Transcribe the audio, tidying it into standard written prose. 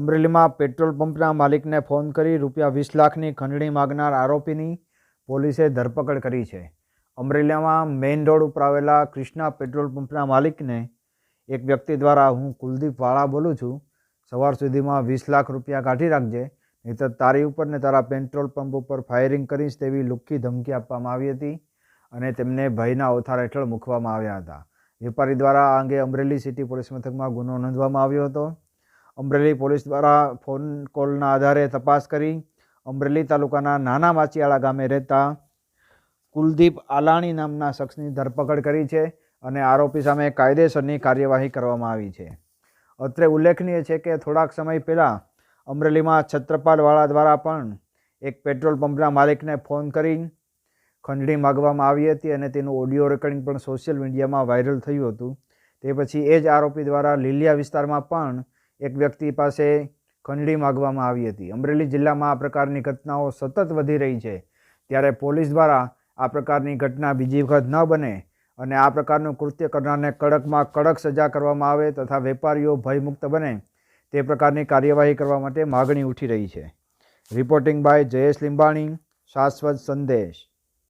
અમરેલીમાં પેટ્રોલ પંપના માલિકને ફોન કરી ₹20 લાખની ખંડણી માગનાર આરોપીની પોલીસે ધરપકડ કરી છે। અમરેલીમાં મેઇન રોડ ઉપર આવેલા કૃષ્ણા પેટ્રોલ પંપના માલિકને એક વ્યક્તિ દ્વારા હું કુલદીપ વાળા બોલું છું, સવાર સુધીમાં ₹20 લાખ કાઢી રાખજે, નહીંતર તારી ઉપર ને તારા પેટ્રોલ પંપ ઉપર ફાયરિંગ કરીશ તેવી લુખ્ખી ધમકી આપવામાં આવી હતી અને તેમને ભયના ઓથાર હેઠળ મૂકવામાં આવ્યા હતા। વેપારી દ્વારા આ અંગે અમરેલી સિટી પોલીસ મથકમાં ગુનો નોંધવામાં આવ્યો હતો। અમરેલી પોલીસ દ્વારા ફોન કોલના આધારે તપાસ કરી અમરેલી તાલુકાના નાના માચિયાળા ગામે રહેતા કુલદીપ આલાણી નામના શખ્સની ધરપકડ કરી છે અને આરોપી સામે કાયદેસરની કાર્યવાહી કરવામાં આવી છે। અત્રે ઉલ્લેખનીય છે કે થોડાક સમય પહેલાં અમરેલીમાં છત્રપાલવાળા દ્વારા પણ એક પેટ્રોલ પંપના માલિકને ફોન કરી ખંડણી માગવામાં આવી હતી અને તેનું ઓડિયો રેકોર્ડિંગ પણ સોશિયલ મીડિયામાં વાયરલ થયું હતું। તે પછી એ જ આરોપી દ્વારા લીલિયા વિસ્તારમાં પણ એક વ્યક્તિ પાસે ખંડણી માગવામાં આવી હતી। અમરેલી જિલ્લામાં આ પ્રકારની ઘટનાઓ સતત વધી રહી છે, ત્યારે પોલીસ દ્વારા આ પ્રકારની ઘટના બીજી વખત ન બને અને આ પ્રકારનું કૃત્ય કરનારને કડકમાં કડક સજા કરવામાં આવે તથા વેપારીઓ ભયમુક્ત બને તે પ્રકારની કાર્યવાહી કરવા માટે માગણી ઉઠી રહી છે। રિપોર્ટિંગ બાય જયેશ લીંબાણી, શાશ્વત સંદેશ।